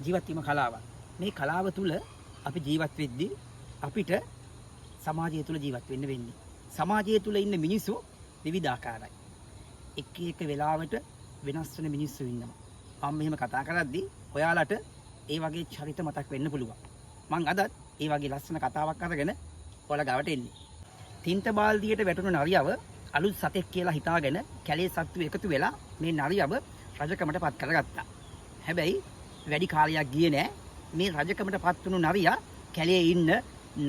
ජීවත් වීම කලාවක්. මේ කලාව තුළ අපි ජීවත් වෙද්දී අපිට සමාජය තුළ ජීවත් වෙන්න වෙන්නේ. සමාජය තුළ ඉන්න මිනිස්සු විවිධාකාරයි. එක වෙලාවට වෙනස් වෙන මිනිස්සු ඉන්නවා. මම මෙහෙම කතා කරද්දී ඔයාලට ඒ වගේ චරිත මතක් වෙන්න පුළුවන්. මං අදත් ඒ වගේ ලස්සන කතාවක් අරගෙන ඔයාලා ගාවට එන්නේ. තින්ත බාල්දියට වැටුණු නරියව අලුත් සතෙක් කියලා හිතාගෙන කැලේ සත්තු එකතු වෙලා මේ නරියව රජකමට පත් කරගත්තා. හැබැයි වැඩි කාලයක් ගියේ නෑ. මේ රජකමට පත් වුණු නරියා කැලේ ඉන්න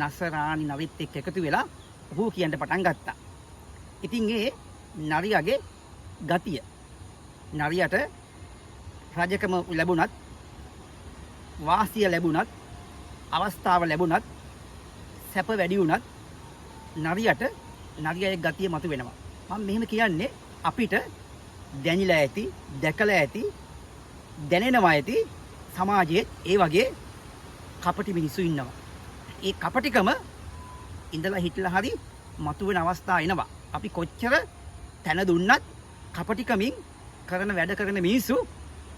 නසරාණි නරිත් එක්ක එකතු වෙලා හූ කියන්න පටන් ගත්තා. ඉතින් ඒ නරියාගේ ගතිය නරියට රජකම ලැබුණත් වාසිය ලැබුණත් අවස්ථාව ලැබුණත් සැප වැඩි වුණත් නරියට නරියාගේ ගතිය මතු වෙනවා. මම මෙහෙම කියන්නේ අපිට දැනිලා ඇති, දැකලා ඇති, දැනෙනවා ඇති සමාජයේ ඒ වගේ කපටි මිනිස්සු ඉන්නවා. ඒ කපටිකම ඉඳලා හිටලා හරි මතුවෙන අවස්ථා එනවා. අපි කොච්චර තැන දුන්නත් කපටිකමින් කරන වැඩ කරන මිනිස්සු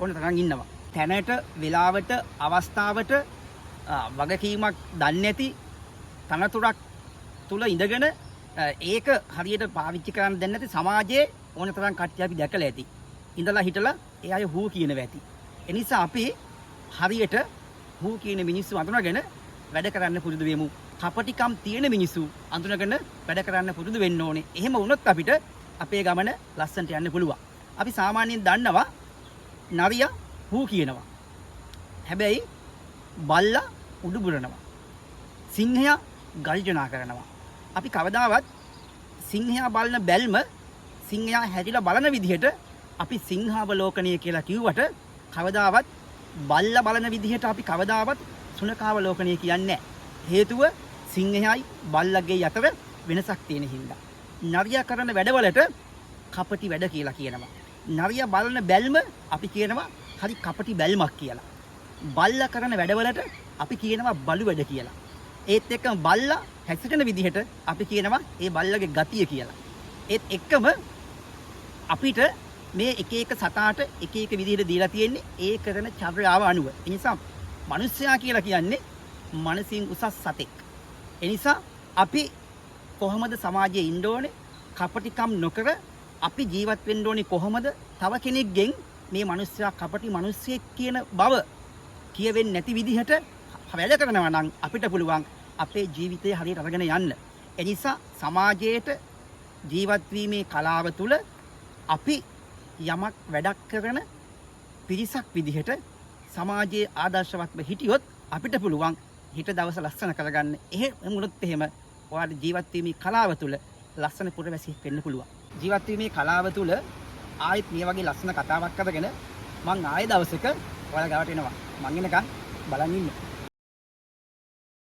ඕන තරම් ඉන්නවා. තැනට, වෙලාවට, අවස්ථාවට වගකීමක් දන්නේ නැති තනතුරක් තුල ඉඳගෙන ඒක හරියට පාවිච්චි කරන්න දෙන්නේ නැති සමාජයේ ඕන තරම් කට්ටිය අපි දැකලා ඇති. ඉඳලා හිටලා ඒ අය හූ කියනවා ඇති. ඒ නිසා අපි හරියට හූ කියන මිනිස්සු අඳුනගෙන වැඩ කරන්න පුරුදු වෙමු. කපටිකම් තියෙන මිනිස්සු අඳුනගෙන වැඩ කරන්න පුරුදු වෙන්න ඕනේ. එහෙම වුණොත් අපිට අපේ ගමන ලස්සනට යන්න පුළුවන්. අපි සාමාන්‍යයෙන් දන්නවා නරියා හූ කියනවා. හැබැයි බල්ලා උඩු බුරනවා. සිංහයා ගර්ජනා කරනවා. අපි කවදාවත් සිංහයා බලන බැල්ම සිංහයා හැදිලා බලන විදිහට අපි සිංහාවලෝකනය කියලා කිව්වට කවදාවත් බල්ලා බලන විදිහට අපි කවදාවත් සුනකාවලෝකනය කියන්නේ නැහැ. හේතුව සිංහයයි බල්ලගේ අතර වෙනසක් තියෙන හින්දා. නරියා කරන වැඩවලට කපටි වැඩ කියලා කියනවා. නරියා බලන බැල්ම අපි කියනවා හරි කපටි බැල්මක් කියලා. බල්ලා කරන වැඩවලට අපි කියනවා බලු වැඩ කියලා. ඒත් එක්කම බල්ලා හැසිරෙන විදිහට අපි කියනවා ඒ බල්ලගේ ගතිය කියලා. ඒත් එක්කම අපිට මේ එක සතාට එක විදිහට දීලා තියෙන්නේ ඒ කරන චර්යාව අනුව. ඒ නිසා මිනිස්සයා කියලා කියන්නේ මනසින් උසස් සතෙක්. ඒ නිසා අපි කොහොමද සමාජයේ ඉන්න ඕනේ? කපටිකම් නොකර අපි ජීවත් වෙන්න ඕනේ කොහොමද? තව කෙනෙක්ගෙන් මේ මිනිස්සයා කපටි මිනිස්සෙක් කියන බව කියවෙන්නේ නැති විදිහට වැඩ කරනවා නම් අපිට පුළුවන් අපේ ජීවිතය හරියට අරගෙන යන්න. ඒ නිසා සමාජයේට ජීවත් වීමේ කලාව තුළ අපි යමක් වැඩක් කරන පිරිසක් විදිහට සමාජයේ ආදර්ශවත්ව හිටියොත් අපිට පුළුවන් හිත දවස ලස්සන කරගන්න. එහෙම වුණොත් එහෙම ඔයාලට ජීවත් වීමේ කලාව තුළ ලස්සන පුරවැසියෙක් වෙන්න පුළුවන්. ජීවත් වීමේ කලාව තුළ ආයෙත් මේ වගේ ලස්සන කතාවක් අරගෙන මං ආයෙ දවසක ඔයාලා ගාවට එනවා. මං එනකන් බලන් ඉන්න.